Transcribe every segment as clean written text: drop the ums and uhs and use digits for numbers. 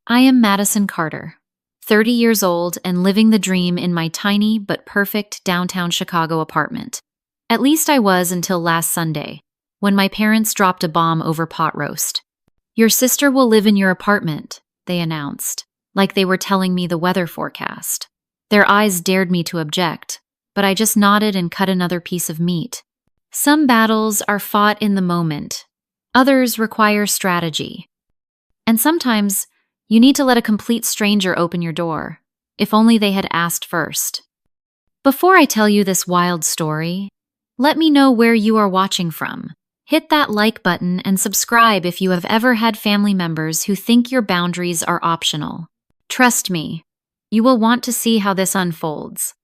I am Madison Carter, 30 years old and living the dream in my tiny but perfect downtown Chicago apartment. At least I was until last Sunday, when my parents dropped a bomb over pot roast. "Your sister will live in your apartment," they announced, like they were telling me the weather forecast. Their eyes dared me to object, but I just nodded and cut another piece of meat. Some battles are fought in the moment. Others require strategy. And sometimes, you need to let a complete stranger open your door, if only they had asked first. Before I tell you this wild story, let me know where you are watching from. Hit that like button and subscribe if you have ever had family members who think your boundaries are optional. Trust me, you will want to see how this unfolds.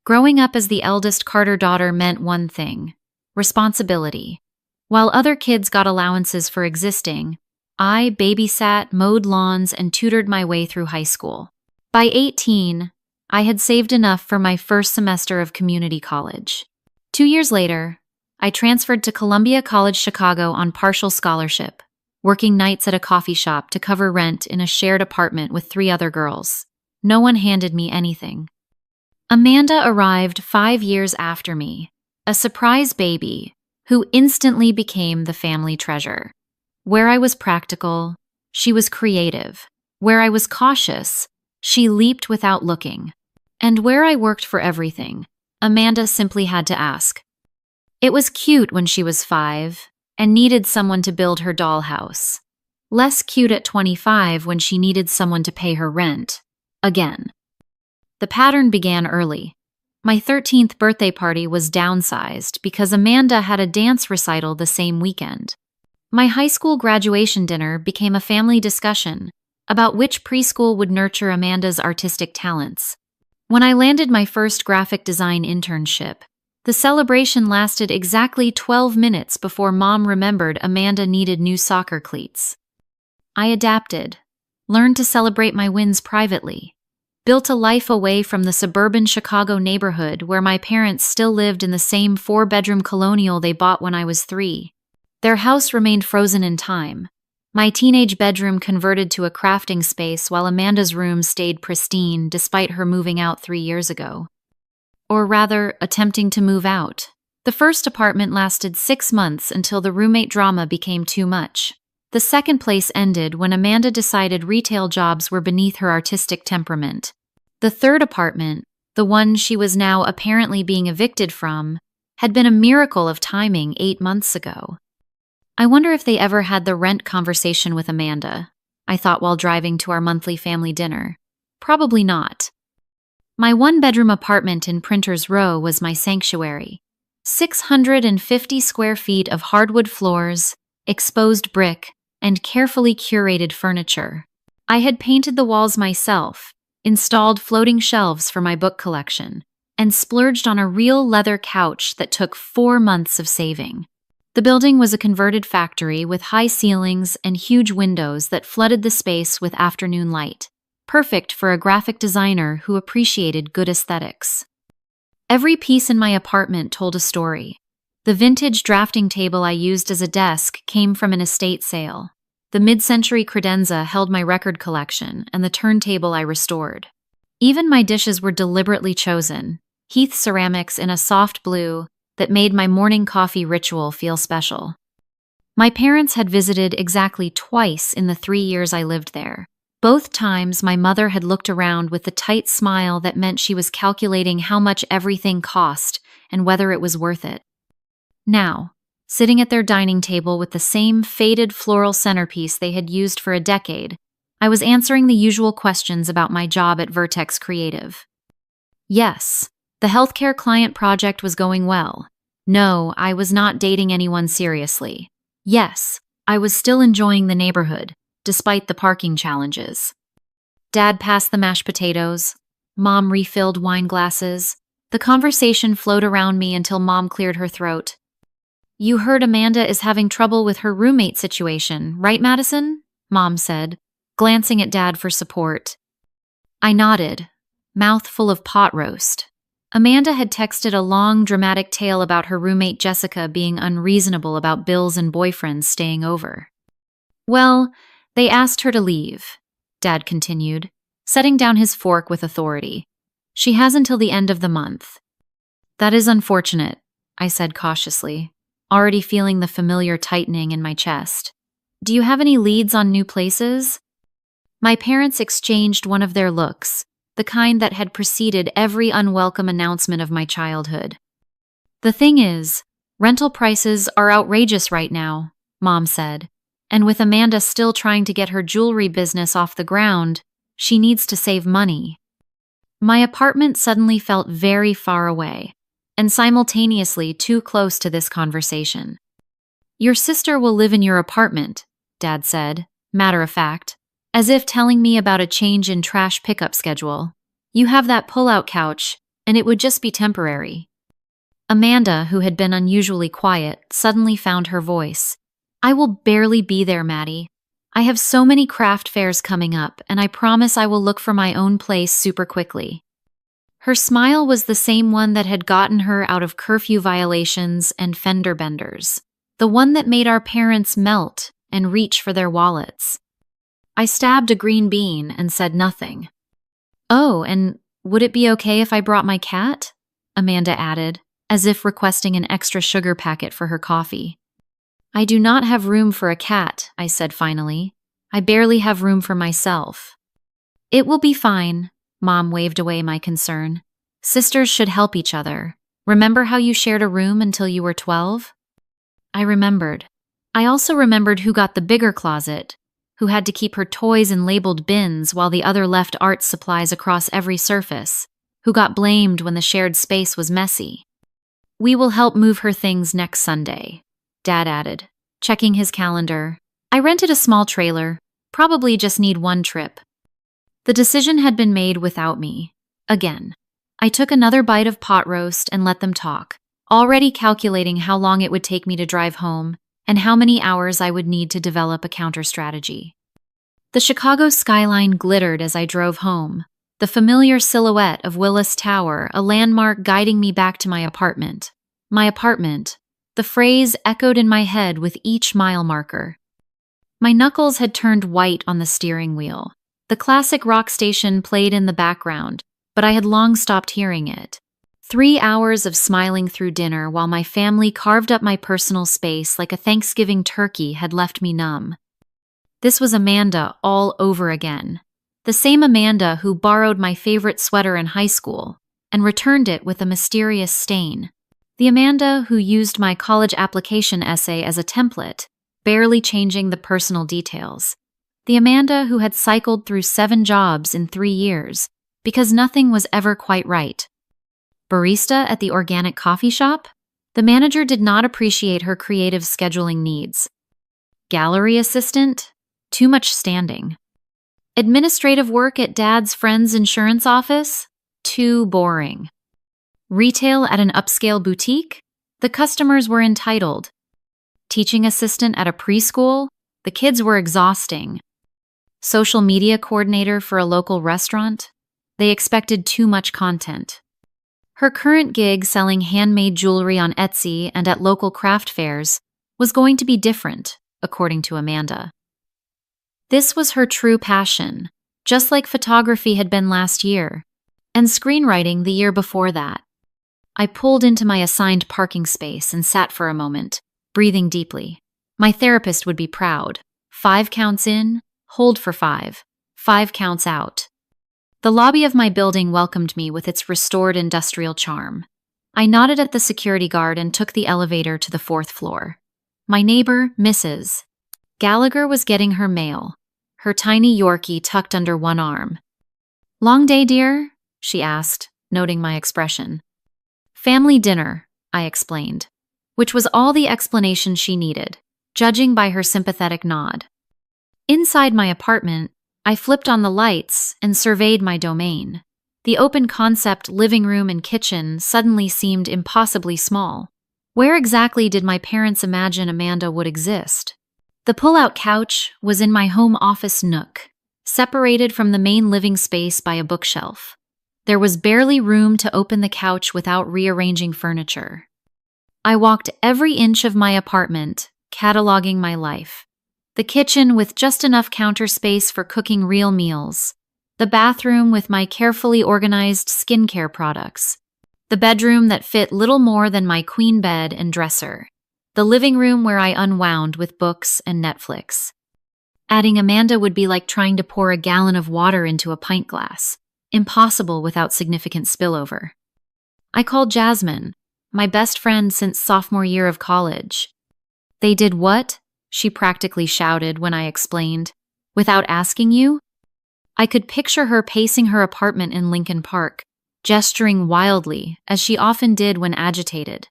Growing up as the eldest Carter daughter meant one thing: responsibility. While other kids got allowances for existing, I babysat, mowed lawns, and tutored my way through high school. By 18, I had saved enough for my first semester of community college. 2 years later, I transferred to Columbia College Chicago on partial scholarship, working nights at a coffee shop to cover rent in a shared apartment with 3 other girls. No one handed me anything. Amanda arrived 5 years after me, a surprise baby who instantly became the family treasure. Where I was practical, she was creative. Where I was cautious, she leaped without looking. And where I worked for everything, Amanda simply had to ask. It was cute when she was 5 and needed someone to build her dollhouse. Less cute at 25 when she needed someone to pay her rent. Again. The pattern began early. My 13th birthday party was downsized because Amanda had a dance recital the same weekend. My high school graduation dinner became a family discussion about which preschool would nurture Amanda's artistic talents. When I landed my first graphic design internship, the celebration lasted exactly 12 minutes before Mom remembered Amanda needed new soccer cleats. I adapted, learned to celebrate my wins privately, built a life away from the suburban Chicago neighborhood where my parents still lived in the same 4-bedroom colonial they bought when I was 3. Their house remained frozen in time. My teenage bedroom converted to a crafting space while Amanda's room stayed pristine despite her moving out 3 years ago. Or rather, attempting to move out. The first apartment lasted 6 months until the roommate drama became too much. The second place ended when Amanda decided retail jobs were beneath her artistic temperament. The third apartment, the one she was now apparently being evicted from, had been a miracle of timing 8 months ago. I wonder if they ever had the rent conversation with Amanda, I thought while driving to our monthly family dinner. Probably not. My 1-bedroom apartment in Printer's Row was my sanctuary. 650 square feet of hardwood floors, exposed brick, and carefully curated furniture. I had painted the walls myself, installed floating shelves for my book collection, and splurged on a real leather couch that took 4 months of saving. The building was a converted factory with high ceilings and huge windows that flooded the space with afternoon light, perfect for a graphic designer who appreciated good aesthetics. Every piece in my apartment told a story. The vintage drafting table I used as a desk came from an estate sale. The mid-century credenza held my record collection, and the turntable I restored. Even my dishes were deliberately chosen, Heath ceramics in a soft blue that made my morning coffee ritual feel special. My parents had visited exactly twice in the 3 years I lived there. Both times my mother had looked around with the tight smile that meant she was calculating how much everything cost and whether it was worth it. Now, sitting at their dining table with the same faded floral centerpiece they had used for a decade, I was answering the usual questions about my job at Vertex Creative. Yes, the healthcare client project was going well. No, I was not dating anyone seriously. Yes, I was still enjoying the neighborhood, despite the parking challenges. Dad passed the mashed potatoes. Mom refilled wine glasses. The conversation flowed around me until Mom cleared her throat. "You heard Amanda is having trouble with her roommate situation, right, Madison?" Mom said, glancing at Dad for support. I nodded, mouth full of pot roast. Amanda had texted a long, dramatic tale about her roommate Jessica being unreasonable about bills and boyfriends staying over. Well, they asked her to leave. Dad continued, setting down his fork with authority. She has until the end of the month. That is unfortunate, I said cautiously, already feeling the familiar tightening in my chest. Do you have any leads on new places? My parents exchanged one of their looks, the kind that had preceded every unwelcome announcement of my childhood. The thing is, rental prices are outrageous right now, Mom said, and with Amanda still trying to get her jewelry business off the ground, she needs to save money. My apartment suddenly felt very far away, and simultaneously too close to this conversation. Your sister will live in your apartment, Dad said, matter of fact, as if telling me about a change in trash pickup schedule. You have that pull-out couch, and it would just be temporary. Amanda, who had been unusually quiet, suddenly found her voice. I will barely be there, Maddie. I have so many craft fairs coming up, and I promise I will look for my own place super quickly. Her smile was the same one that had gotten her out of curfew violations and fender benders, the one that made our parents melt and reach for their wallets. I stabbed a green bean and said nothing. Oh, and would it be okay if I brought my cat? Amanda added, as if requesting an extra sugar packet for her coffee. I do not have room for a cat, I said finally. I barely have room for myself. It will be fine, Mom waved away my concern. Sisters should help each other. Remember how you shared a room until you were 12? I remembered. I also remembered who got the bigger closet, who had to keep her toys in labeled bins while the other left art supplies across every surface, who got blamed when the shared space was messy. We will help move her things next Sunday, Dad added, checking his calendar. I rented a small trailer, probably just need one trip. The decision had been made without me. Again, I took another bite of pot roast and let them talk, already calculating how long it would take me to drive home and how many hours I would need to develop a counter-strategy. The Chicago skyline glittered as I drove home, the familiar silhouette of Willis Tower, a landmark guiding me back to my apartment. My apartment. The phrase echoed in my head with each mile marker. My knuckles had turned white on the steering wheel. The classic rock station played in the background, but I had long stopped hearing it. 3 hours of smiling through dinner while my family carved up my personal space like a Thanksgiving turkey had left me numb. This was Amanda all over again. The same Amanda who borrowed my favorite sweater in high school and returned it with a mysterious stain. The Amanda who used my college application essay as a template, barely changing the personal details. The Amanda who had cycled through 7 jobs in 3 years because nothing was ever quite right. Barista at the organic coffee shop? The manager did not appreciate her creative scheduling needs. Gallery assistant? Too much standing. Administrative work at Dad's friend's insurance office? Too boring. Retail at an upscale boutique? The customers were entitled. Teaching assistant at a preschool? The kids were exhausting. Social media coordinator for a local restaurant? They expected too much content. Her current gig selling handmade jewelry on Etsy and at local craft fairs was going to be different, according to Amanda. This was her true passion, just like photography had been last year, and screenwriting the year before that. I pulled into my assigned parking space and sat for a moment, breathing deeply. My therapist would be proud. 5 counts in, hold for 5. 5 counts out. The lobby of my building welcomed me with its restored industrial charm. I nodded at the security guard and took the elevator to the 4th floor. My neighbor, Mrs. Gallagher, was getting her mail, her tiny Yorkie tucked under one arm. Long day, dear? She asked, noting my expression. Family dinner, I explained, which was all the explanation she needed, judging by her sympathetic nod. Inside my apartment, I flipped on the lights and surveyed my domain. The open-concept living room and kitchen suddenly seemed impossibly small. Where exactly did my parents imagine Amanda would exist? The pull-out couch was in my home office nook, separated from the main living space by a bookshelf. There was barely room to open the couch without rearranging furniture. I walked every inch of my apartment, cataloging my life. The kitchen with just enough counter space for cooking real meals. The bathroom with my carefully organized skincare products. The bedroom that fit little more than my queen bed and dresser. The living room where I unwound with books and Netflix. Adding Amanda would be like trying to pour a gallon of water into a pint glass. Impossible without significant spillover. I called Jasmine, my best friend since sophomore year of college. They did what? She practically shouted when I explained. Without asking you? I could picture her pacing her apartment in Lincoln Park, gesturing wildly, as she often did when agitated.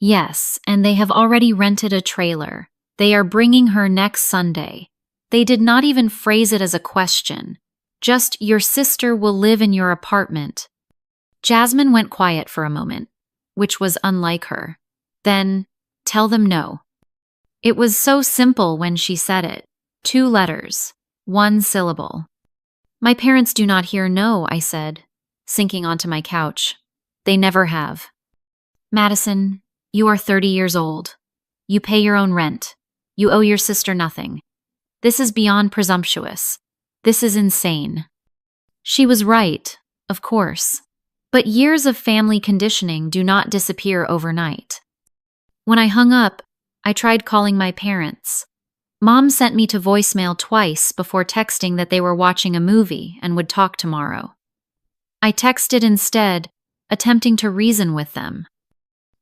Yes, and they have already rented a trailer. They are bringing her next Sunday. They did not even phrase it as a question. Just, your sister will live in your apartment. Jasmine went quiet for a moment, which was unlike her. Then, tell them no. It was so simple when she said it. 2 letters, 1 syllable. My parents do not hear no, I said, sinking onto my couch. They never have. Madison, you are 30 years old. You pay your own rent. You owe your sister nothing. This is beyond presumptuous. This is insane. She was right, of course. But years of family conditioning do not disappear overnight. When I hung up, I tried calling my parents. Mom sent me to voicemail twice before texting that they were watching a movie and would talk tomorrow. I texted instead, attempting to reason with them.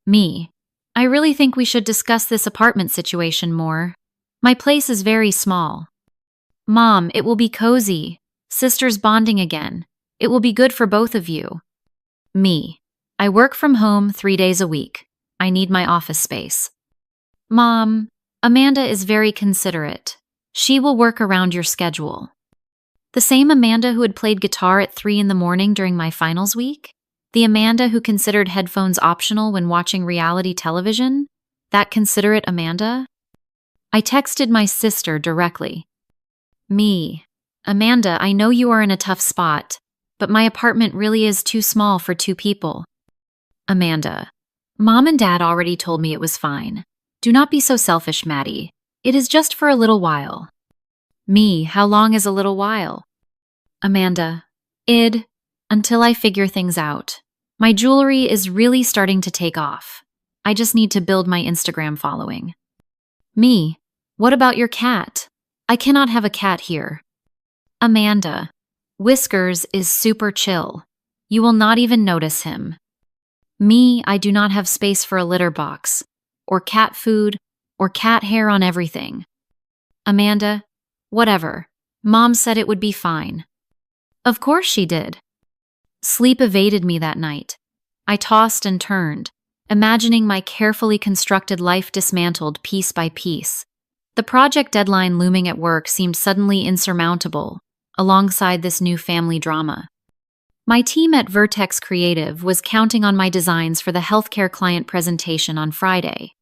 Me, I really think we should discuss this apartment situation more. My place is very small. Mom, it will be cozy. Sisters bonding again. It will be good for both of you. Me, I work from home 3 days a week. I need my office space. Mom, Amanda is very considerate. She will work around your schedule. The same Amanda who had played guitar at 3 in the morning during my finals week? The Amanda who considered headphones optional when watching reality television? That considerate Amanda? I texted my sister directly. Me, Amanda, I know you are in a tough spot, but my apartment really is too small for 2 people. Amanda, Mom and Dad already told me it was fine. Do not be so selfish, Maddie. It is just for a little while. Me, how long is a little while? Amanda, until I figure things out. My jewelry is really starting to take off. I just need to build my Instagram following. Me, what about your cat? I cannot have a cat here. Amanda, Whiskers is super chill. You will not even notice him. Me, I do not have space for a litter box, or cat food, or cat hair on everything. Amanda, whatever. Mom said it would be fine. Of course she did. Sleep evaded me that night. I tossed and turned, imagining my carefully constructed life dismantled piece by piece. The project deadline looming at work seemed suddenly insurmountable, alongside this new family drama. My team at Vertex Creative was counting on my designs for the healthcare client presentation on Friday.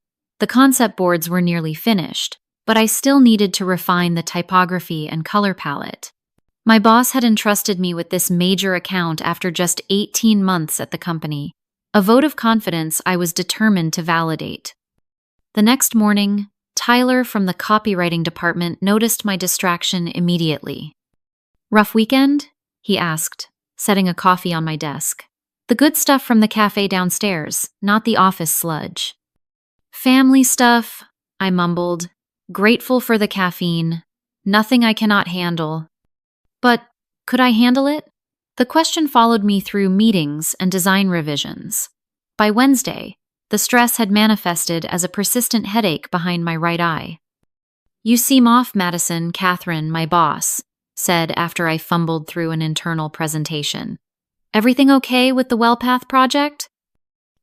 The concept boards were nearly finished, but I still needed to refine the typography and color palette. My boss had entrusted me with this major account after just 18 months at the company, a vote of confidence I was determined to validate. The next morning, Tyler from the copywriting department noticed my distraction immediately. Rough weekend? He asked, setting a coffee on my desk. The good stuff from the cafe downstairs, not the office sludge. Family stuff, I mumbled, grateful for the caffeine. Nothing I cannot handle. But could I handle it? The question followed me through meetings and design revisions. By Wednesday, the stress had manifested as a persistent headache behind my right eye. You seem off, Madison, Catherine, my boss, said after I fumbled through an internal presentation. Everything okay with the WellPath project?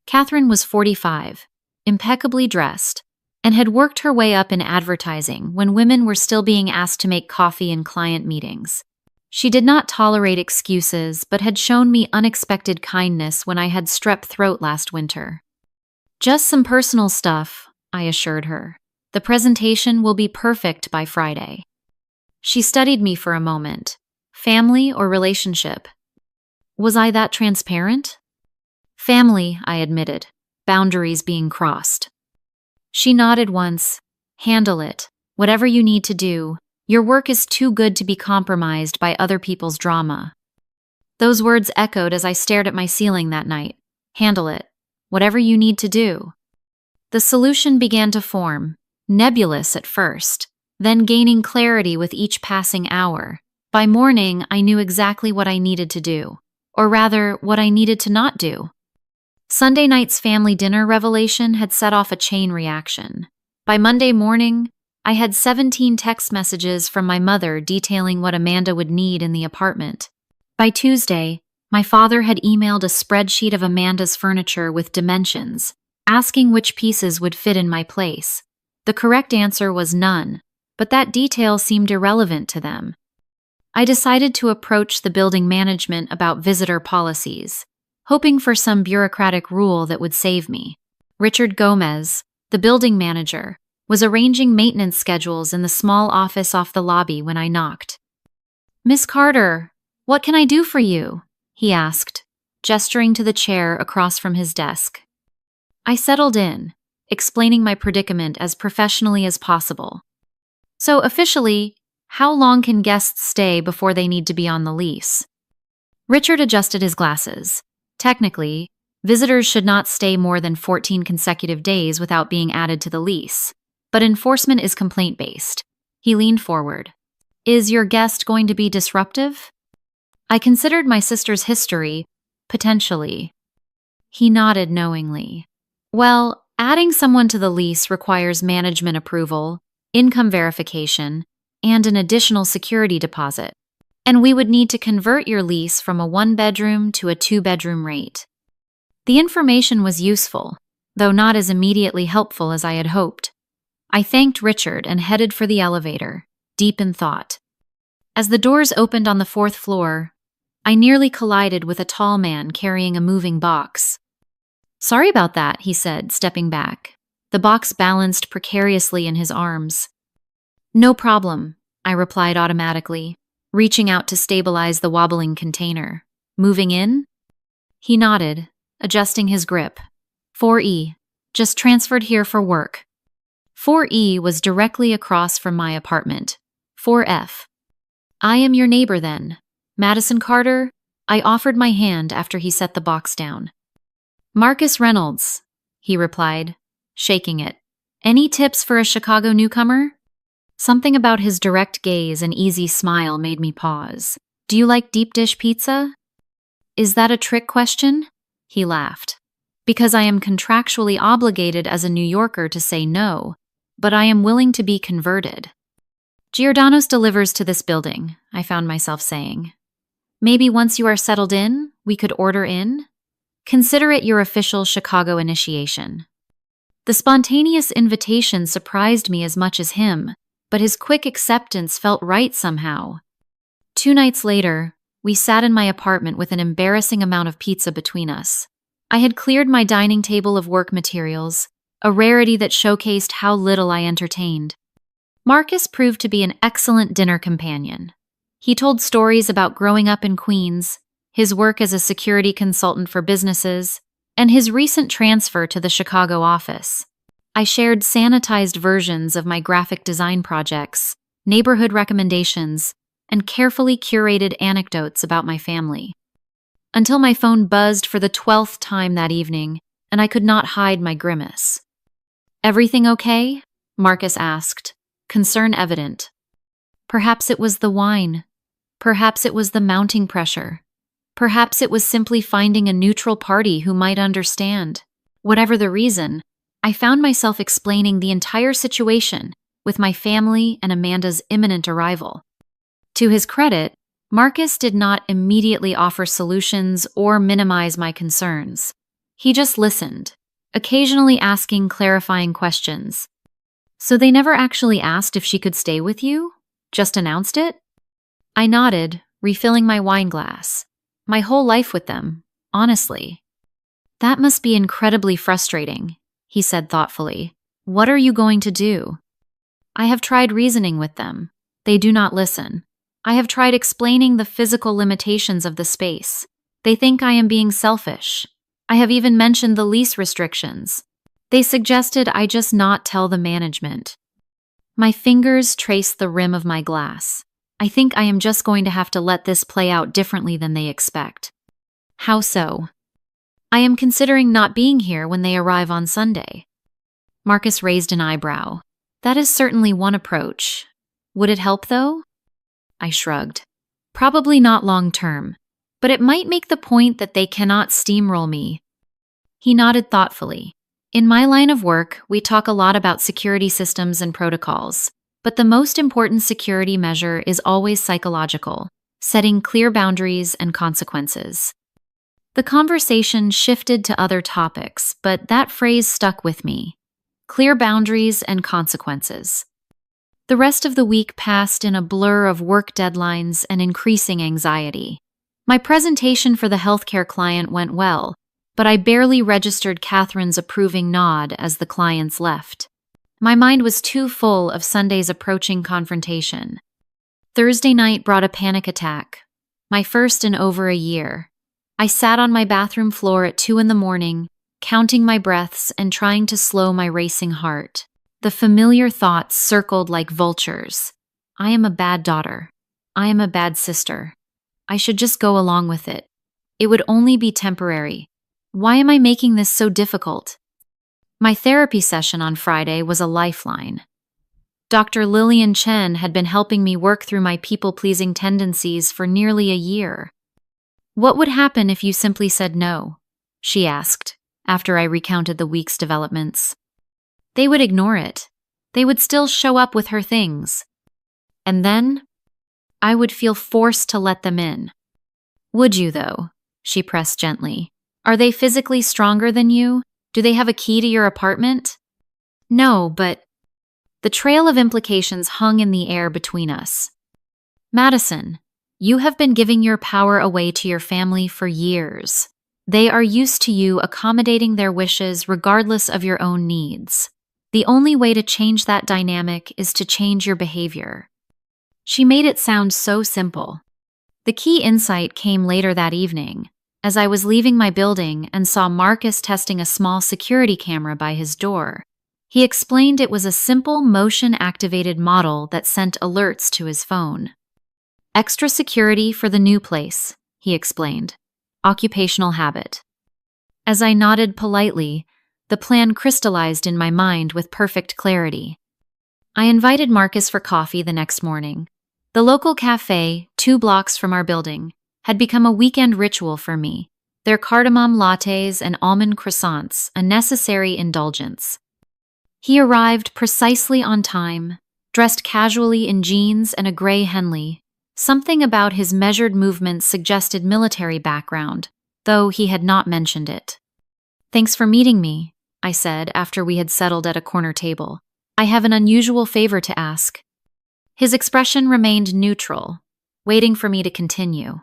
Catherine was 45, impeccably dressed, and had worked her way up in advertising when women were still being asked to make coffee in client meetings. She did not tolerate excuses, but had shown me unexpected kindness when I had strep throat last winter. Just some personal stuff, I assured her. The presentation will be perfect by Friday. She studied me for a moment. Family or relationship? Was I that transparent? Family, I admitted, boundaries being crossed. She nodded once. Handle it. Whatever you need to do, your work is too good to be compromised by other people's drama. Those words echoed as I stared at my ceiling that night. Handle it. Whatever you need to do. The solution began to form, nebulous at first, then gaining clarity with each passing hour. By morning, I knew exactly what I needed to do, or rather, what I needed to not do. Sunday night's family dinner revelation had set off a chain reaction. By Monday morning, I had 17 text messages from my mother detailing what Amanda would need in the apartment. By Tuesday, my father had emailed a spreadsheet of Amanda's furniture with dimensions, asking which pieces would fit in my place. The correct answer was none, but that detail seemed irrelevant to them. I decided to approach the building management about visitor policies, hoping for some bureaucratic rule that would save me. Richard Gomez, the building manager, was arranging maintenance schedules in the small office off the lobby when I knocked. "Miss Carter, what can I do for you?" he asked, gesturing to the chair across from his desk. I settled in, explaining my predicament as professionally as possible. "So officially, how long can guests stay before they need to be on the lease?" Richard adjusted his glasses. "Technically, visitors should not stay more than 14 consecutive days without being added to the lease, but enforcement is complaint-based." He leaned forward. "Is your guest going to be disruptive?" I considered my sister's history, potentially. He nodded knowingly. "Well, adding someone to the lease requires management approval, income verification, and an additional security deposit. And we would need to convert your lease from a 1-bedroom to a 2-bedroom rate." The information was useful, though not as immediately helpful as I had hoped. I thanked Richard and headed for the elevator, deep in thought. As the doors opened on the 4th floor, I nearly collided with a tall man carrying a moving box. "Sorry about that," he said, stepping back. The box balanced precariously in his arms. "No problem," I replied automatically, reaching out to stabilize the wobbling container. "Moving in?" He nodded, adjusting his grip. 4E, just transferred here for work." 4E was directly across from my apartment. 4F. "I am your neighbor then. Madison Carter?" I offered my hand after he set the box down. "Marcus Reynolds," he replied, shaking it. "Any tips for a Chicago newcomer?" Something about his direct gaze and easy smile made me pause. "Do you like deep dish pizza?" "Is that a trick question?" He laughed. "Because I am contractually obligated as a New Yorker to say no, but I am willing to be converted." "Giordano's delivers to this building," I found myself saying. "Maybe once you are settled in, we could order in? Consider it your official Chicago initiation." The spontaneous invitation surprised me as much as him, but his quick acceptance felt right somehow. 2 nights later, we sat in my apartment with an embarrassing amount of pizza between us. I had cleared my dining table of work materials, a rarity that showcased how little I entertained. Marcus proved to be an excellent dinner companion. He told stories about growing up in Queens, his work as a security consultant for businesses, and his recent transfer to the Chicago office. I shared sanitized versions of my graphic design projects, neighborhood recommendations, and carefully curated anecdotes about my family. Until my phone buzzed for the 12th time that evening, and I could not hide my grimace. "Everything okay?" Marcus asked, concern evident. Perhaps it was the wine. Perhaps it was the mounting pressure. Perhaps it was simply finding a neutral party who might understand. Whatever the reason, I found myself explaining the entire situation with my family and Amanda's imminent arrival. To his credit, Marcus did not immediately offer solutions or minimize my concerns. He just listened, occasionally asking clarifying questions. "So they never actually asked if she could stay with you? Just announced it?" I nodded, refilling my wine glass. "My whole life with them, honestly." "That must be incredibly frustrating," he said thoughtfully. "What are you going to do?" "I have tried reasoning with them. They do not listen. I have tried explaining the physical limitations of the space. They think I am being selfish. I have even mentioned the lease restrictions. They suggested I just not tell the management." My fingers traced the rim of my glass. I think I am just going to have to let this play out differently than they expect. How so? I am considering not being here when they arrive on Sunday. Marcus raised an eyebrow. That is certainly one approach. Would it help, though? I shrugged. Probably not long term, but it might make the point that they cannot steamroll me. He nodded thoughtfully. In my line of work, we talk a lot about security systems and protocols, but the most important security measure is always psychological, setting clear boundaries and consequences. The conversation shifted to other topics, but that phrase stuck with me. Clear boundaries and consequences. The rest of the week passed in a blur of work deadlines and increasing anxiety. My presentation for the healthcare client went well, but I barely registered Catherine's approving nod as the clients left. My mind was too full of Sunday's approaching confrontation. Thursday night brought a panic attack, my first in over a year. I sat on my bathroom floor at 2 a.m, counting my breaths and trying to slow my racing heart. The familiar thoughts circled like vultures. I am a bad daughter. I am a bad sister. I should just go along with it. It would only be temporary. Why am I making this so difficult? My therapy session on Friday was a lifeline. Dr. Lillian Chen had been helping me work through my people-pleasing tendencies for nearly a year. What would happen if you simply said no? She asked, after I recounted the week's developments. They would ignore it. They would still show up with her things. And then, I would feel forced to let them in. Would you, though? She pressed gently. Are they physically stronger than you? Do they have a key to your apartment? No, but the trail of implications hung in the air between us. Madison, you have been giving your power away to your family for years. They are used to you accommodating their wishes regardless of your own needs. The only way to change that dynamic is to change your behavior. She made it sound so simple. The key insight came later that evening, as I was leaving my building and saw Marcus testing a small security camera by his door. He explained it was a simple motion-activated model that sent alerts to his phone. Extra security for the new place, he explained. Occupational habit. As I nodded politely, the plan crystallized in my mind with perfect clarity. I invited Marcus for coffee the next morning. The local cafe, 2 blocks from our building, had become a weekend ritual for me, their cardamom lattes and almond croissants a necessary indulgence. He arrived precisely on time, dressed casually in jeans and a gray Henley. Something about his measured movements suggested military background, though he had not mentioned it. "Thanks for meeting me," I said after we had settled at a corner table. "I have an unusual favor to ask." His expression remained neutral, waiting for me to continue.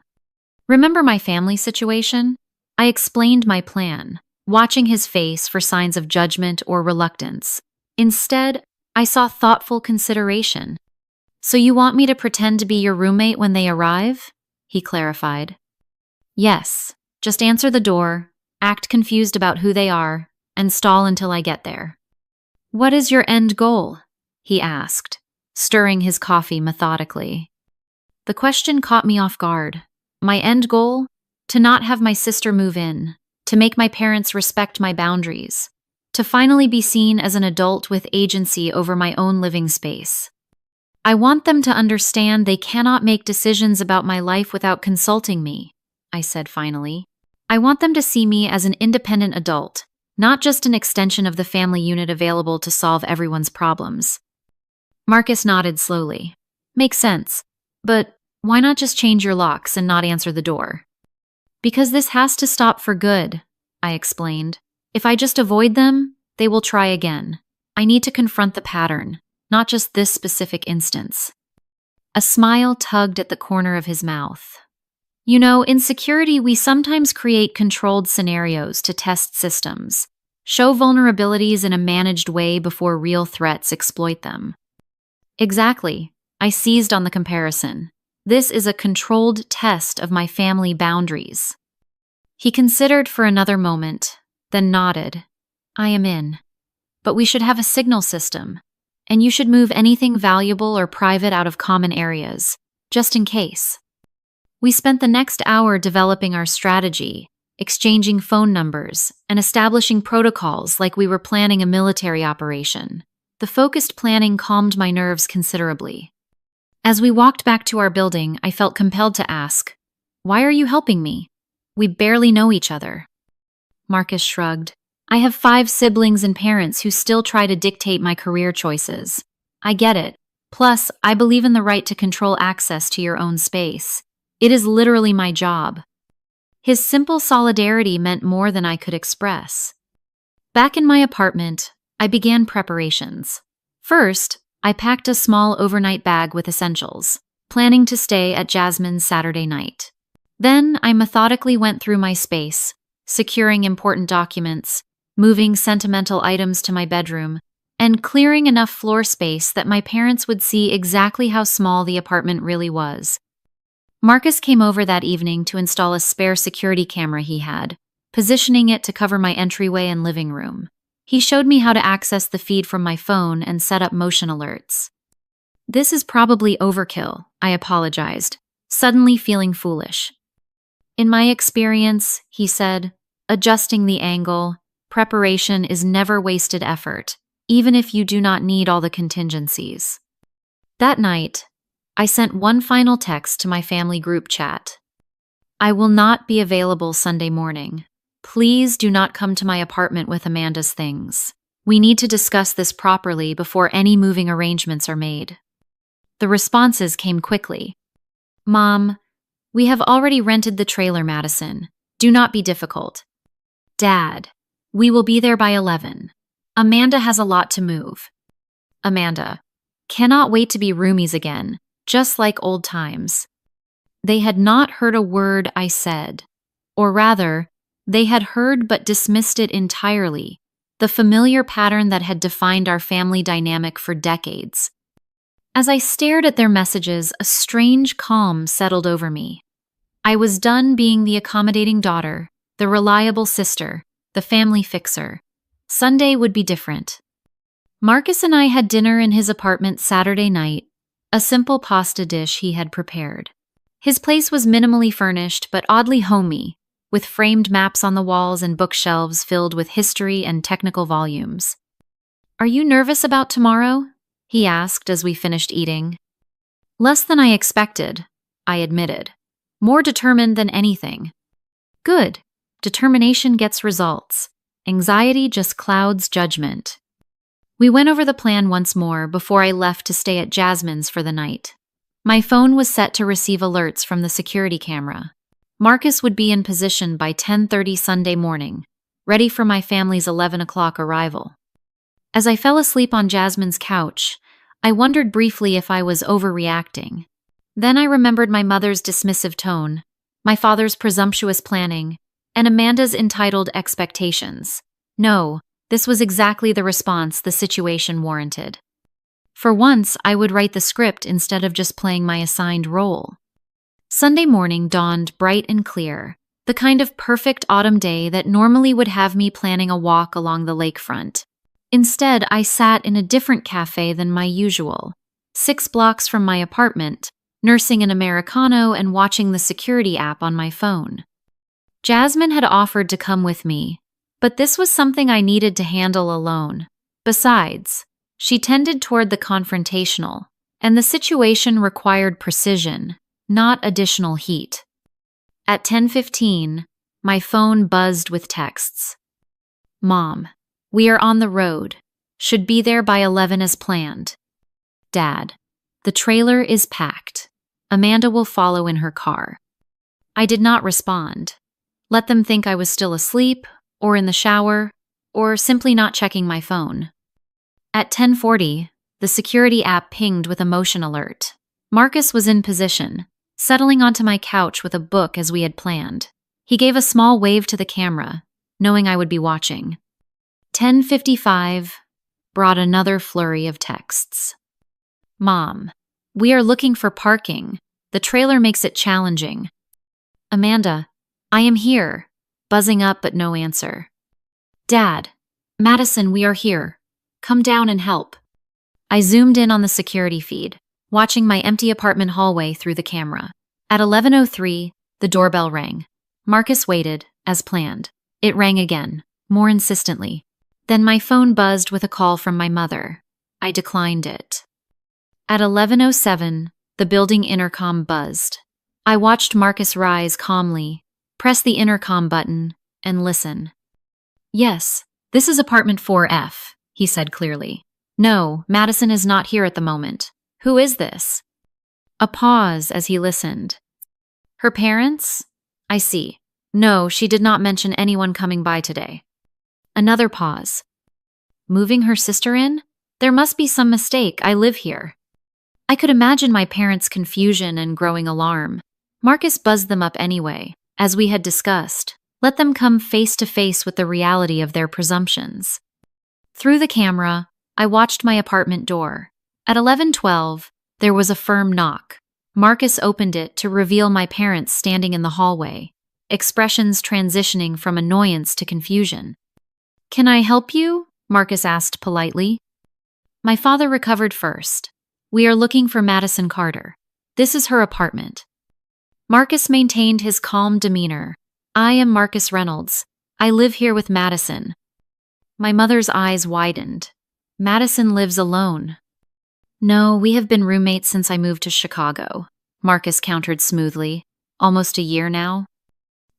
"Remember my family situation?" I explained my plan, watching his face for signs of judgment or reluctance. Instead, I saw thoughtful consideration. "So you want me to pretend to be your roommate when they arrive?" he clarified. "Yes, just answer the door, act confused about who they are, and stall until I get there." "What is your end goal?" he asked, stirring his coffee methodically. The question caught me off guard. My end goal? To not have my sister move in, to make my parents respect my boundaries, to finally be seen as an adult with agency over my own living space. "I want them to understand they cannot make decisions about my life without consulting me," I said finally. "I want them to see me as an independent adult, not just an extension of the family unit available to solve everyone's problems." Marcus nodded slowly. "Makes sense. But why not just change your locks and not answer the door?" "Because this has to stop for good," I explained. "If I just avoid them, they will try again. I need to confront the pattern, not just this specific instance." A smile tugged at the corner of his mouth. "You know, in security, we sometimes create controlled scenarios to test systems, show vulnerabilities in a managed way before real threats exploit them." "Exactly." I seized on the comparison. "This is a controlled test of my family boundaries." He considered for another moment, then nodded. "I am in. But we should have a signal system. and you should move anything valuable or private out of common areas, just in case. We spent the next hour developing our strategy, exchanging phone numbers, and establishing protocols like we were planning a military operation. The focused planning calmed my nerves considerably. As we walked back to our building, I felt compelled to ask, "Why are you helping me? We barely know each other." Marcus shrugged. "I have 5 siblings and parents who still try to dictate my career choices. I get it. Plus, I believe in the right to control access to your own space. It is literally my job." His simple solidarity meant more than I could express. Back in my apartment, I began preparations. First, I packed a small overnight bag with essentials, planning to stay at Jasmine's Saturday night. Then I methodically went through my space, securing important documents, moving sentimental items to my bedroom, and clearing enough floor space that my parents would see exactly how small the apartment really was. Marcus came over that evening to install a spare security camera he had, positioning it to cover my entryway and living room. He showed me how to access the feed from my phone and set up motion alerts. "This is probably overkill," I apologized, suddenly feeling foolish. "In my experience," he said, "adjusting the angle, preparation is never wasted effort, even if you do not need all the contingencies." That night, I sent one final text to my family group chat. "I will not be available Sunday morning. Please do not come to my apartment with Amanda's things. We need to discuss this properly before any moving arrangements are made." The responses came quickly. "Mom, we have already rented the trailer, Madison. Do not be difficult." "Dad, we will be there by 11. Amanda has a lot to move." "Amanda, cannot wait to be roomies again, just like old times." They had not heard a word I said. Or rather, they had heard but dismissed it entirely, the familiar pattern that had defined our family dynamic for decades. As I stared at their messages, a strange calm settled over me. I was done being the accommodating daughter, the reliable sister, the family fixer. Sunday would be different. Marcus and I had dinner in his apartment Saturday night, a simple pasta dish he had prepared. His place was minimally furnished but oddly homey, with framed maps on the walls and bookshelves filled with history and technical volumes. "Are you nervous about tomorrow?" he asked as we finished eating. "Less than I expected," I admitted. "More determined than anything." "Good. Determination gets results. Anxiety just clouds judgment." We went over the plan once more before I left to stay at Jasmine's for the night. My phone was set to receive alerts from the security camera. Marcus would be in position by 10:30 Sunday morning, ready for my family's 11 o'clock arrival. As I fell asleep on Jasmine's couch, I wondered briefly if I was overreacting. Then I remembered my mother's dismissive tone, my father's presumptuous planning, and Amanda's entitled expectations. No, this was exactly the response the situation warranted. For once, I would write the script instead of just playing my assigned role. Sunday morning dawned bright and clear, the kind of perfect autumn day that normally would have me planning a walk along the lakefront. Instead, I sat in a different cafe than my usual, 6 blocks from my apartment, nursing an Americano and watching the security app on my phone. Jasmine had offered to come with me, but this was something I needed to handle alone. Besides, she tended toward the confrontational, and the situation required precision, not additional heat. At 10:15, my phone buzzed with texts. "Mom, we are on the road. Should be there by 11 as planned." "Dad, the trailer is packed. Amanda will follow in her car." I did not respond. Let them think I was still asleep, or in the shower, or simply not checking my phone. At 10:40, the security app pinged with a motion alert. Marcus was in position, settling onto my couch with a book as we had planned. He gave a small wave to the camera, knowing I would be watching. 10:55 brought another flurry of texts. "Mom, we are looking for parking. The trailer makes it challenging." "Amanda, I am here," buzzing up but no answer. "Dad, Madison, we are here. Come down and help." I zoomed in on the security feed, watching my empty apartment hallway through the camera. At 11:03, the doorbell rang. Marcus waited, as planned. It rang again, more insistently. Then my phone buzzed with a call from my mother. I declined it. At 11:07, the building intercom buzzed. I watched Marcus rise calmly, press the intercom button, and listen. "Yes, this is apartment 4F, he said clearly. "No, Madison is not here at the moment. Who is this?" A pause as he listened. "Her parents? I see. No, she did not mention anyone coming by today." Another pause. "Moving her sister in? There must be some mistake. I live here." I could imagine my parents' confusion and growing alarm. Marcus buzzed them up anyway, as we had discussed. Let them come face to face with the reality of their presumptions. Through the camera, I watched my apartment door. At 11:12, there was a firm knock. Marcus opened it to reveal my parents standing in the hallway, expressions transitioning from annoyance to confusion. "Can I help you?" Marcus asked politely. My father recovered first. "We are looking for Madison Carter. This is her apartment." Marcus maintained his calm demeanor. "I am Marcus Reynolds. I live here with Madison." My mother's eyes widened. "Madison lives alone." "No, we have been roommates since I moved to Chicago," Marcus countered smoothly. "Almost a year now."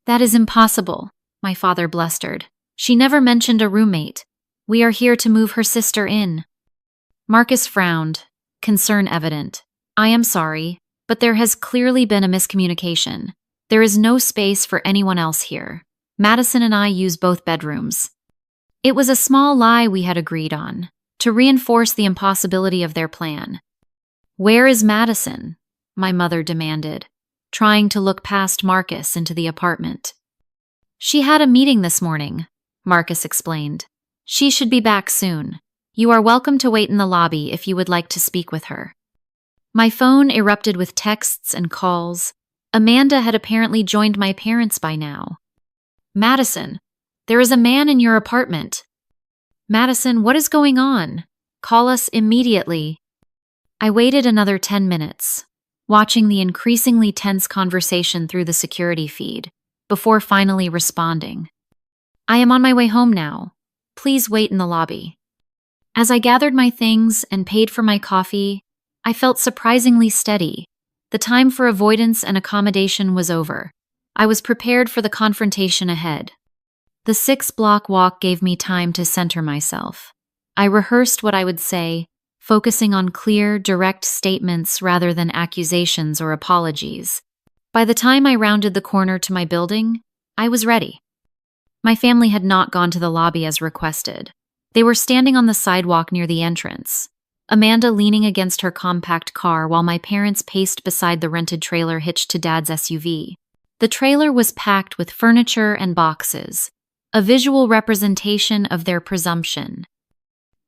"That is impossible," my father blustered. "She never mentioned a roommate. We are here to move her sister in." Marcus frowned, concern evident. "I am sorry, but there has clearly been a miscommunication. There is no space for anyone else here. Madison and I use both bedrooms." It was a small lie we had agreed on, to reinforce the impossibility of their plan. "Where is Madison?" my mother demanded, trying to look past Marcus into the apartment. "She had a meeting this morning," Marcus explained. "She should be back soon. You are welcome to wait in the lobby if you would like to speak with her." My phone erupted with texts and calls. Amanda had apparently joined my parents by now. "Madison, there is a man in your apartment." "Madison, what is going on? Call us immediately." I waited another 10 minutes, watching the increasingly tense conversation through the security feed, before finally responding. "I am on my way home now. Please wait in the lobby." As I gathered my things and paid for my coffee, I felt surprisingly steady. The time for avoidance and accommodation was over. I was prepared for the confrontation ahead. The 6-block walk gave me time to center myself. I rehearsed what I would say, focusing on clear, direct statements rather than accusations or apologies. By the time I rounded the corner to my building, I was ready. My family had not gone to the lobby as requested. They were standing on the sidewalk near the entrance, Amanda leaning against her compact car while my parents paced beside the rented trailer hitched to Dad's SUV. The trailer was packed with furniture and boxes, a visual representation of their presumption.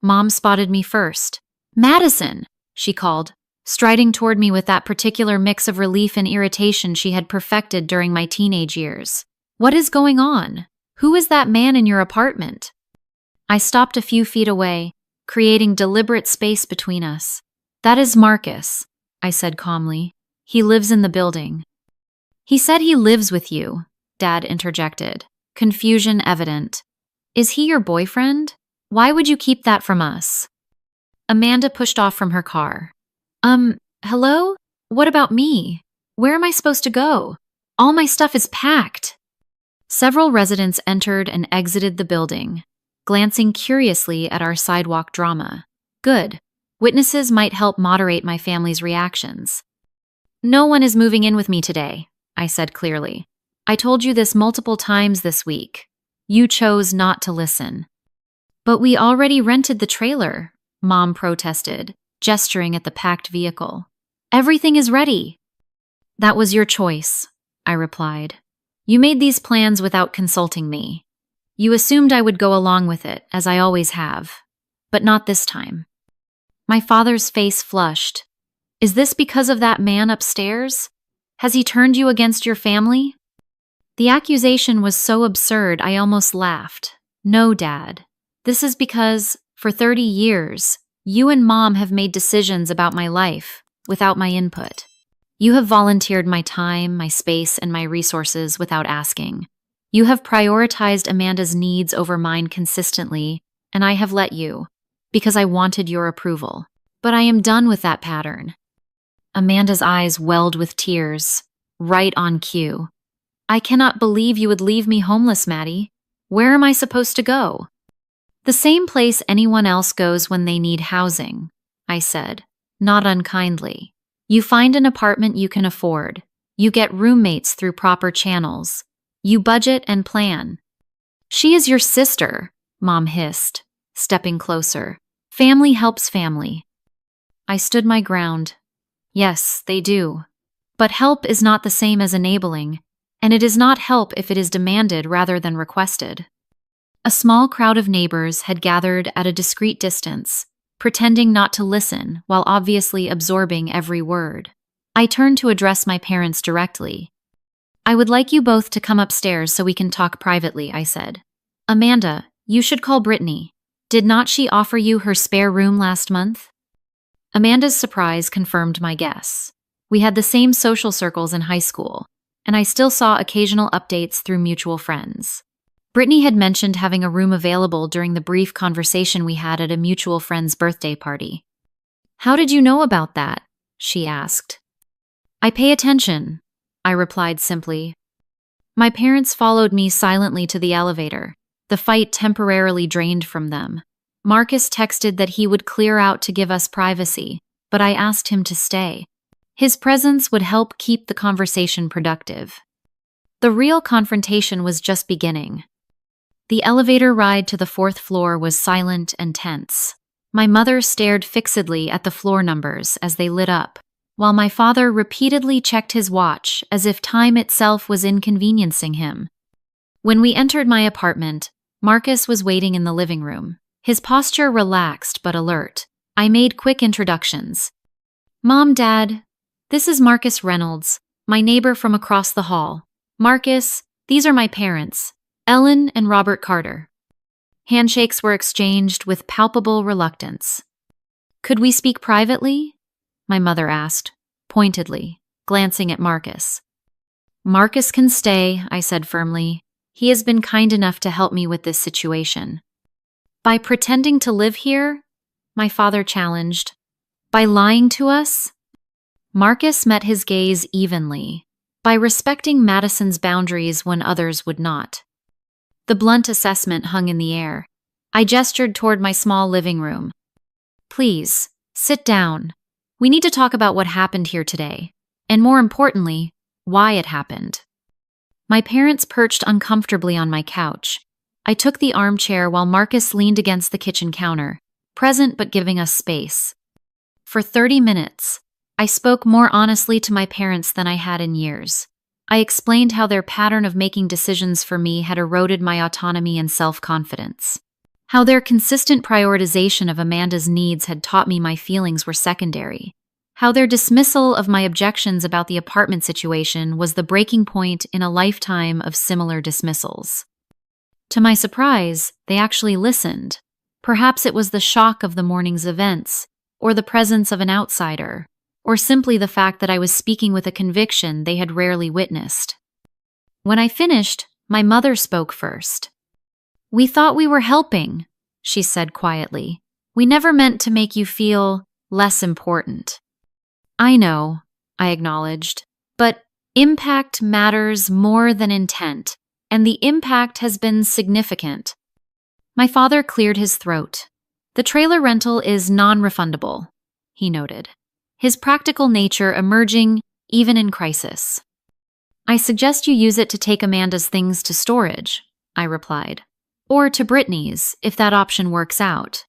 Mom spotted me first. "Madison!" she called, striding toward me with that particular mix of relief and irritation she had perfected during my teenage years. "What is going on? Who is that man in your apartment?" I stopped a few feet away, creating deliberate space between us. "That is Marcus," I said calmly. "He lives in the building." "He said he lives with you," Dad interjected, confusion evident. "Is he your boyfriend? Why would you keep that from us?" Amanda pushed off from her car. Hello? What about me? Where am I supposed to go? All my stuff is packed." Several residents entered and exited the building, glancing curiously at our sidewalk drama. Good. Witnesses might help moderate my family's reactions. "No one is moving in with me today," I said clearly. "I told you this multiple times this week. You chose not to listen." "But we already rented the trailer," Mom protested, gesturing at the packed vehicle. "Everything is ready." "That was your choice," I replied. "You made these plans without consulting me. You assumed I would go along with it, as I always have. But not this time." My father's face flushed. "Is this because of that man upstairs? Has he turned you against your family?" The accusation was so absurd I almost laughed. "No, Dad. This is because, for 30 years, You and Mom have made decisions about my life without my input. You have volunteered my time, my space, and my resources without asking. You have prioritized Amanda's needs over mine consistently, and I have let you, because I wanted your approval. But I am done with that pattern. Amanda's eyes welled with tears, right on cue. I cannot believe you would leave me homeless, Maddie. Where am I supposed to go? The same place anyone else goes when they need housing, I said, not unkindly. You find an apartment you can afford. You get roommates through proper channels. You budget and plan. She is your sister, Mom hissed, stepping closer. Family helps family. I stood my ground. Yes, they do. But help is not the same as enabling, and it is not help if it is demanded rather than requested. A small crowd of neighbors had gathered at a discreet distance, pretending not to listen while obviously absorbing every word. I turned to address my parents directly. I would like you both to come upstairs so we can talk privately, I said. Amanda, you should call Brittany. Did not she offer you her spare room last month? Amanda's surprise confirmed my guess. We had the same social circles in high school, and I still saw occasional updates through mutual friends. Brittany had mentioned having a room available during the brief conversation we had at a mutual friend's birthday party. How did you know about that? She asked. I pay attention, I replied simply. My parents followed me silently to the elevator. The fight temporarily drained from them. Marcus texted that he would clear out to give us privacy, but I asked him to stay. His presence would help keep the conversation productive. The real confrontation was just beginning. The elevator ride to the 4th floor was silent and tense. My mother stared fixedly at the floor numbers as they lit up, while my father repeatedly checked his watch as if time itself was inconveniencing him. When we entered my apartment, Marcus was waiting in the living room, his posture relaxed but alert. I made quick introductions. Mom, Dad, this is Marcus Reynolds, my neighbor from across the hall. Marcus, these are my parents, Ellen and Robert Carter. Handshakes were exchanged with palpable reluctance. Could we speak privately? My mother asked, pointedly, glancing at Marcus. Marcus can stay, I said firmly. He has been kind enough to help me with this situation. By pretending to live here? My father challenged. By lying to us? Marcus met his gaze evenly, by respecting Madison's boundaries when others would not. The blunt assessment hung in the air. I gestured toward my small living room. Please, sit down. We need to talk about what happened here today, and more importantly, why it happened. My parents perched uncomfortably on my couch. I took the armchair while Marcus leaned against the kitchen counter, present but giving us space. For 30 minutes, I spoke more honestly to my parents than I had in years. I explained how their pattern of making decisions for me had eroded my autonomy and self-confidence. How their consistent prioritization of Amanda's needs had taught me my feelings were secondary. How their dismissal of my objections about the apartment situation was the breaking point in a lifetime of similar dismissals. To my surprise, they actually listened. Perhaps it was the shock of the morning's events, or the presence of an outsider, or simply the fact that I was speaking with a conviction they had rarely witnessed. When I finished, my mother spoke first. We thought we were helping, she said quietly. We never meant to make you feel less important. I know, I acknowledged, but impact matters more than intent, and the impact has been significant. My father cleared his throat. The trailer rental is non-refundable, he noted, his practical nature emerging even in crisis. I suggest you use it to take Amanda's things to storage, I replied. Or to Brittany's, if that option works out.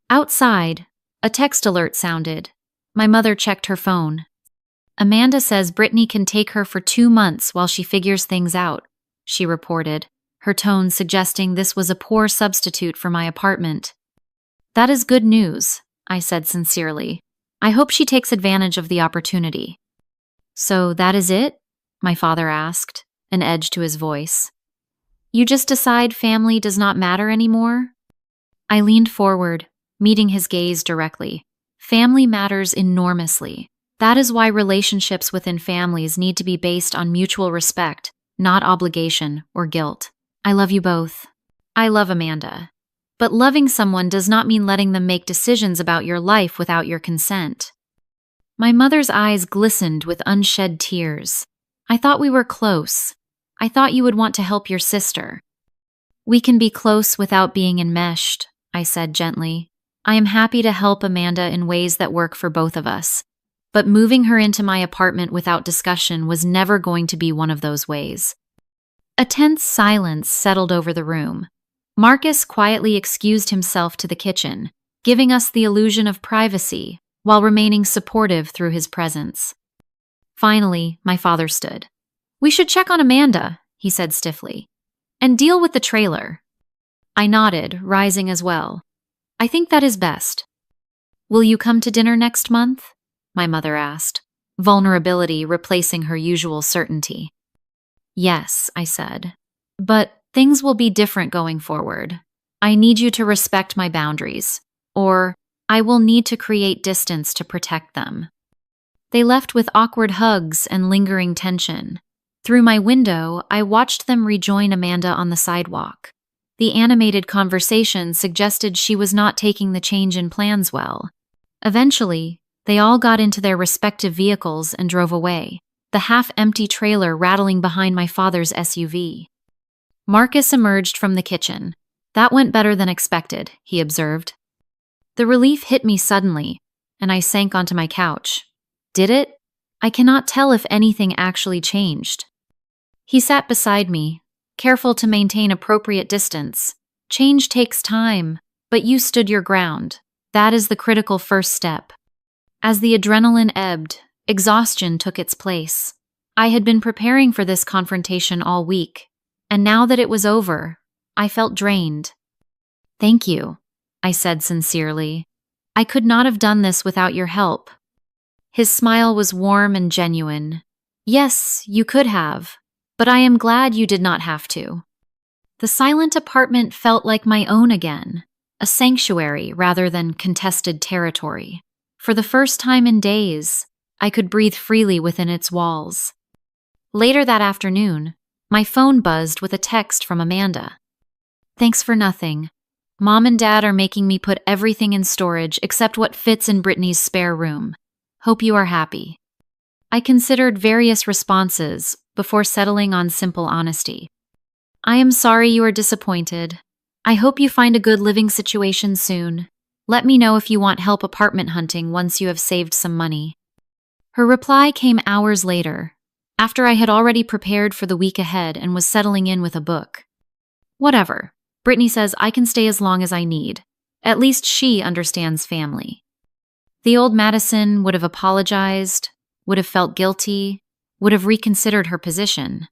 Outside, a text alert sounded. My mother checked her phone. Amanda says Brittany can take her for 2 months while she figures things out, she reported, her tone suggesting this was a poor substitute for my apartment. That is good news, I said sincerely. I hope she takes advantage of the opportunity. So that is it? My father asked, an edge to his voice. You just decide family does not matter anymore? I leaned forward. meeting his gaze directly. Family matters enormously. That is why relationships within families need to be based on mutual respect, not obligation or guilt. I love you both. I love Amanda. But loving someone does not mean letting them make decisions about your life without your consent. My mother's eyes glistened with unshed tears. I thought we were close. I thought you would want to help your sister. We can be close without being enmeshed, I said gently. I am happy to help Amanda in ways that work for both of us. But moving her into my apartment without discussion was never going to be one of those ways. A tense silence settled over the room. Marcus quietly excused himself to the kitchen, giving us the illusion of privacy, while remaining supportive through his presence. Finally, my father stood. We should check on Amanda, he said stiffly, and deal with the trailer. I nodded, rising as well. I think that is best. Will you come to dinner next month? My mother asked, vulnerability replacing her usual certainty. Yes, I said. But things will be different going forward. I need you to respect my boundaries, or I will need to create distance to protect them. They left with awkward hugs and lingering tension. Through my window, I watched them rejoin Amanda on the sidewalk. The animated conversation suggested she was not taking the change in plans well. Eventually, they all got into their respective vehicles and drove away, the half-empty trailer rattling behind my father's SUV. Marcus emerged from the kitchen. That went better than expected, he observed. The relief hit me suddenly, and I sank onto my couch. Did it? I cannot tell if anything actually changed. He sat beside me, careful to maintain appropriate distance. Change takes time, but you stood your ground. That is the critical first step. As the adrenaline ebbed, exhaustion took its place. I had been preparing for this confrontation all week, and now that it was over, I felt drained. Thank you, I said sincerely. I could not have done this without your help. His smile was warm and genuine. Yes, you could have, but I am glad you did not have to. The silent apartment felt like my own again, a sanctuary rather than contested territory. For the first time in days, I could breathe freely within its walls. Later that afternoon, my phone buzzed with a text from Amanda. Thanks for nothing. Mom and Dad are making me put everything in storage except what fits in Brittany's spare room. Hope you are happy. I considered various responses before settling on simple honesty. I am sorry you are disappointed. I hope you find a good living situation soon. Let me know if you want help apartment hunting once you have saved some money. Her reply came hours later, after I had already prepared for the week ahead and was settling in with a book. Whatever. Brittany says I can stay as long as I need. At least she understands family. The old Madison would have apologized, would have felt guilty, would have reconsidered her position.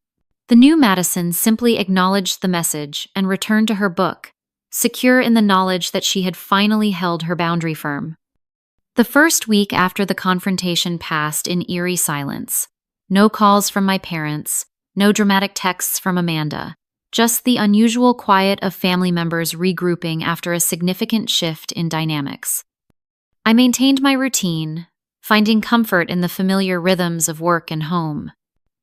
The new Madison simply acknowledged the message and returned to her book, secure in the knowledge that she had finally held her boundary firm. The first week after the confrontation passed in eerie silence. No calls from my parents, no dramatic texts from Amanda, just the unusual quiet of family members regrouping after a significant shift in dynamics. I maintained my routine, finding comfort in the familiar rhythms of work and home.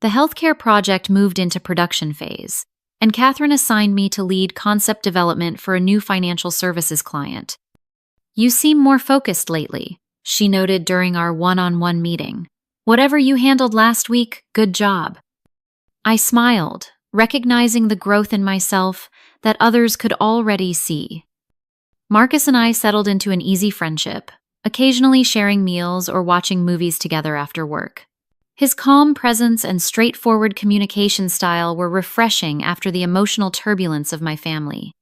The healthcare project moved into production phase, and Catherine assigned me to lead concept development for a new financial services client. You seem more focused lately, she noted during our one-on-one meeting. Whatever you handled last week, good job. I smiled, recognizing the growth in myself that others could already see. Marcus and I settled into an easy friendship, occasionally sharing meals or watching movies together after work. His calm presence and straightforward communication style were refreshing after the emotional turbulence of my family.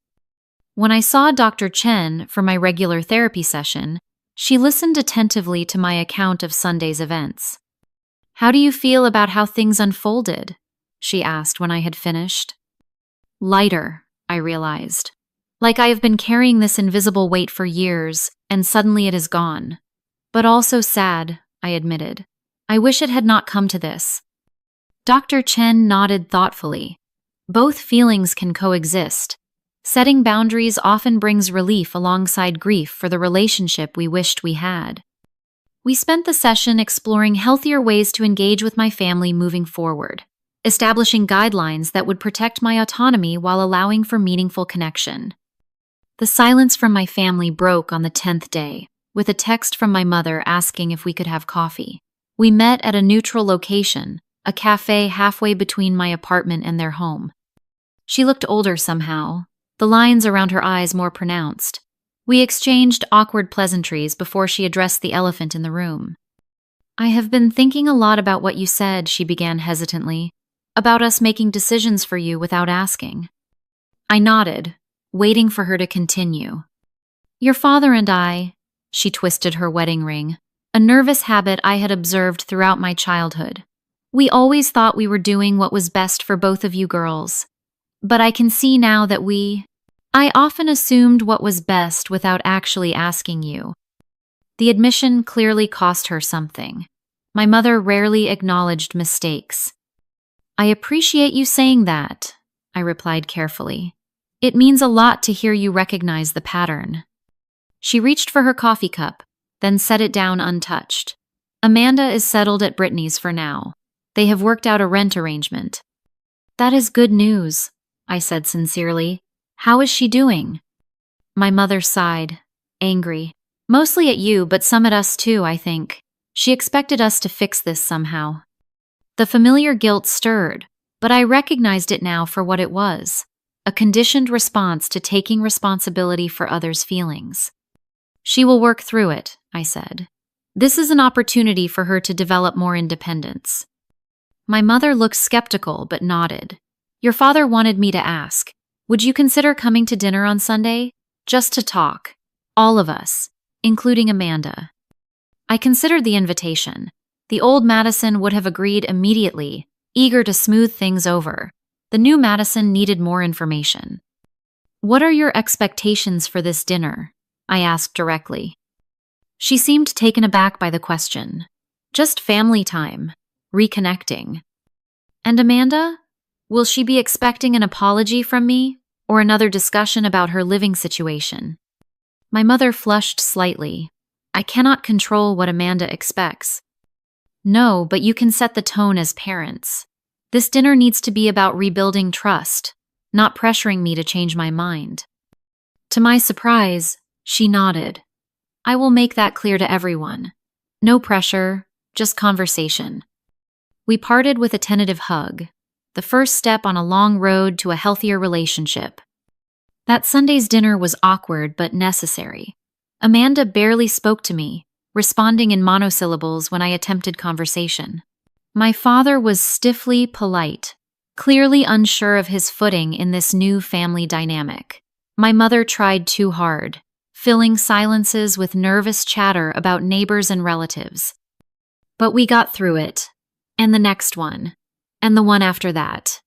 When I saw Dr. Chen for my regular therapy session, she listened attentively to my account of Sunday's events. How do you feel about how things unfolded? She asked when I had finished. Lighter, I realized. Like I have been carrying this invisible weight for years, and suddenly it is gone. But also sad, I admitted. I wish it had not come to this. Dr. Chen nodded thoughtfully. Both feelings can coexist. Setting boundaries often brings relief alongside grief for the relationship we wished we had. We spent the session exploring healthier ways to engage with my family moving forward, establishing guidelines that would protect my autonomy while allowing for meaningful connection. The silence from my family broke on the 10th day, with a text from my mother asking if we could have coffee. We met at a neutral location, a cafe halfway between my apartment and their home. She looked older somehow, the lines around her eyes more pronounced. We exchanged awkward pleasantries before she addressed the elephant in the room. "I have been thinking a lot about what you said," she began hesitantly, "about us making decisions for you without asking." I nodded, waiting for her to continue. "Your father and I," she twisted her wedding ring, a nervous habit I had observed throughout my childhood. "We always thought we were doing what was best for both of you girls. But I can see now that I often assumed what was best without actually asking you." The admission clearly cost her something. My mother rarely acknowledged mistakes. "I appreciate you saying that," I replied carefully. "It means a lot to hear you recognize the pattern." She reached for her coffee cup, then set it down untouched. "Amanda is settled at Brittany's for now. They have worked out a rent arrangement." "That is good news," I said sincerely. "How is she doing?" My mother sighed, angry. "Mostly at you, but some at us too, I think. She expected us to fix this somehow." The familiar guilt stirred, but I recognized it now for what it was, a conditioned response to taking responsibility for others' feelings. "She will work through it," I said. "This is an opportunity for her to develop more independence." My mother looked skeptical but nodded. "Your father wanted me to ask, would you consider coming to dinner on Sunday? Just to talk. All of us, including Amanda." I considered the invitation. The old Madison would have agreed immediately, eager to smooth things over. The new Madison needed more information. "What are your expectations for this dinner?" I asked directly. She seemed taken aback by the question. "Just family time, reconnecting." "And Amanda? Will she be expecting an apology from me, or another discussion about her living situation?" My mother flushed slightly. "I cannot control what Amanda expects." "No, but you can set the tone as parents. This dinner needs to be about rebuilding trust, not pressuring me to change my mind." To my surprise, she nodded. "I will make that clear to everyone. No pressure, just conversation." We parted with a tentative hug, the first step on a long road to a healthier relationship. That Sunday's dinner was awkward but necessary. Amanda barely spoke to me, responding in monosyllables when I attempted conversation. My father was stiffly polite, clearly unsure of his footing in this new family dynamic. My mother tried too hard, filling silences with nervous chatter about neighbors and relatives. But we got through it, and the next one, and the one after that.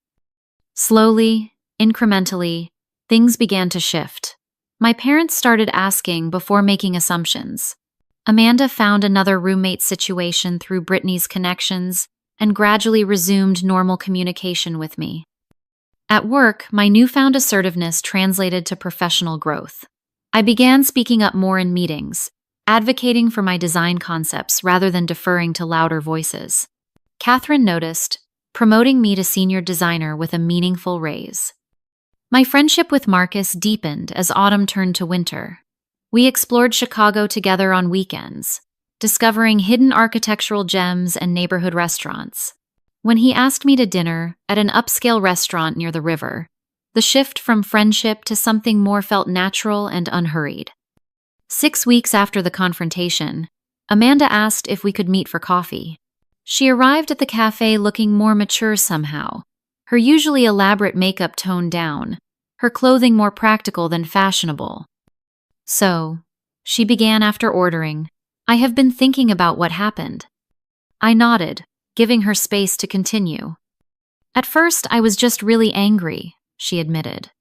Slowly, incrementally, things began to shift. My parents started asking before making assumptions. Amanda found another roommate situation through Brittany's connections and gradually resumed normal communication with me. At work, my newfound assertiveness translated to professional growth. I began speaking up more in meetings, advocating for my design concepts rather than deferring to louder voices. Catherine noticed, promoting me to senior designer with a meaningful raise. My friendship with Marcus deepened as autumn turned to winter. We explored Chicago together on weekends, discovering hidden architectural gems and neighborhood restaurants. When he asked me to dinner at an upscale restaurant near the river, the shift from friendship to something more felt natural and unhurried. 6 weeks after the confrontation, Amanda asked if we could meet for coffee. She arrived at the cafe looking more mature somehow, her usually elaborate makeup toned down, her clothing more practical than fashionable. "So," she began after ordering, "I have been thinking about what happened." I nodded, giving her space to continue. "At first, I was just really angry," she admitted.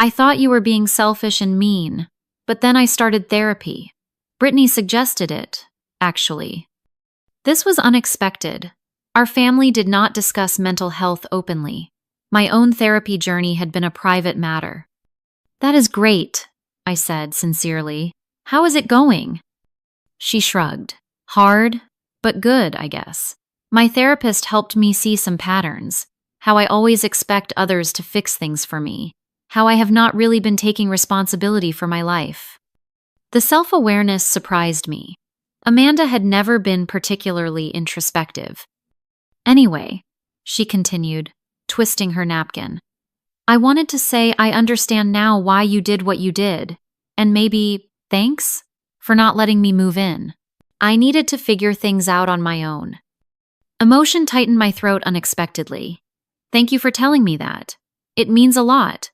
"I thought you were being selfish and mean, but then I started therapy. Brittany suggested it, actually." This was unexpected. Our family did not discuss mental health openly. My own therapy journey had been a private matter. That is great, I said sincerely. How is it going? She shrugged. Hard, but good, I guess. My therapist helped me see some patterns, how I always expect others to fix things for me, how I have not really been taking responsibility for my life. The self-awareness surprised me. Amanda had never been particularly introspective. Anyway, she continued, twisting her napkin, I wanted to say I understand now why you did what you did, and maybe thanks for not letting me move in. I needed to figure things out on my own. Emotion tightened my throat unexpectedly. Thank you for telling me that. It means a lot.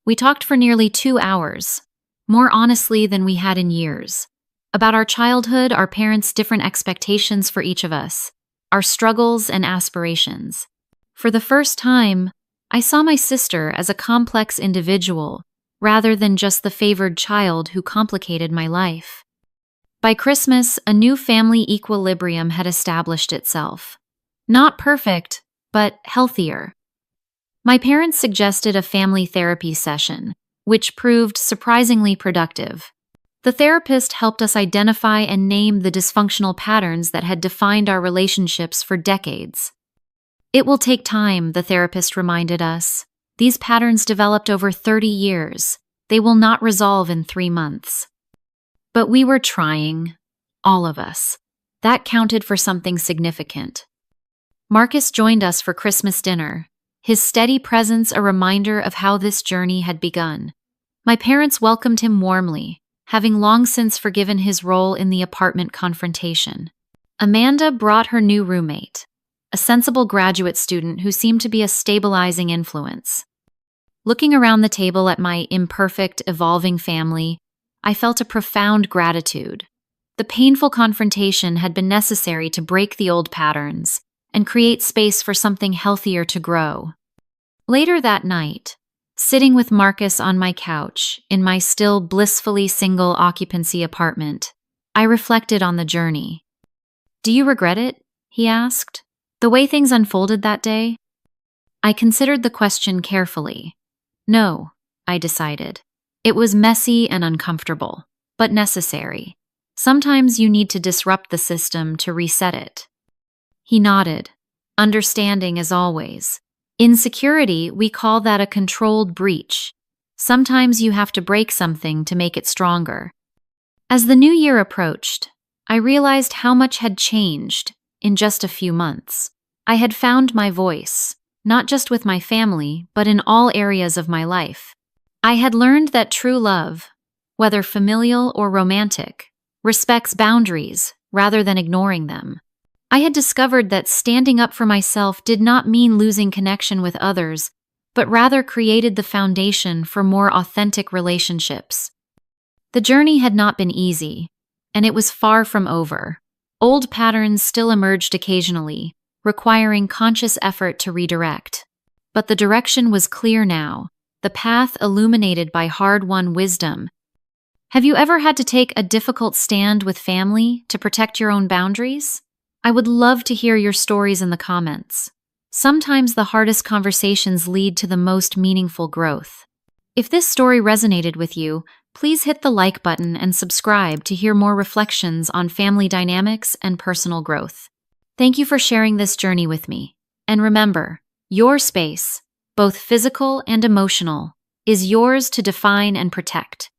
We talked for nearly 2 hours, more honestly than we had in years. About our childhood, our parents' different expectations for each of us, our struggles and aspirations. For the first time, I saw my sister as a complex individual rather than just the favored child who complicated my life. By Christmas, a new family equilibrium had established itself. Not perfect, but healthier. My parents suggested a family therapy session, which proved surprisingly productive. The therapist helped us identify and name the dysfunctional patterns that had defined our relationships for decades. It will take time, the therapist reminded us. These patterns developed over 30 years. They will not resolve in 3 months. But we were trying, all of us. That counted for something significant. Marcus joined us for Christmas dinner, his steady presence a reminder of how this journey had begun. My parents welcomed him warmly, having long since forgiven his role in the apartment confrontation. Amanda brought her new roommate, a sensible graduate student who seemed to be a stabilizing influence. Looking around the table at my imperfect, evolving family, I felt a profound gratitude. The painful confrontation had been necessary to break the old patterns and create space for something healthier to grow. Later that night, sitting with Marcus on my couch in my still blissfully single-occupancy apartment, I reflected on the journey. Do you regret it? He asked. The way things unfolded that day? I considered the question carefully. No, I decided. It was messy and uncomfortable, but necessary. Sometimes you need to disrupt the system to reset it. He nodded, understanding as always. In security, we call that a controlled breach. Sometimes you have to break something to make it stronger. As the new year approached, I realized how much had changed in just a few months. I had found my voice, not just with my family, but in all areas of my life. I had learned that true love, whether familial or romantic, respects boundaries rather than ignoring them. I had discovered that standing up for myself did not mean losing connection with others, but rather created the foundation for more authentic relationships. The journey had not been easy, and it was far from over. Old patterns still emerged occasionally, requiring conscious effort to redirect. But the direction was clear now, the path illuminated by hard-won wisdom. Have you ever had to take a difficult stand with family to protect your own boundaries? I would love to hear your stories in the comments. Sometimes the hardest conversations lead to the most meaningful growth. If this story resonated with you, please hit the like button and subscribe to hear more reflections on family dynamics and personal growth. Thank you for sharing this journey with me. And remember, your space, both physical and emotional, is yours to define and protect.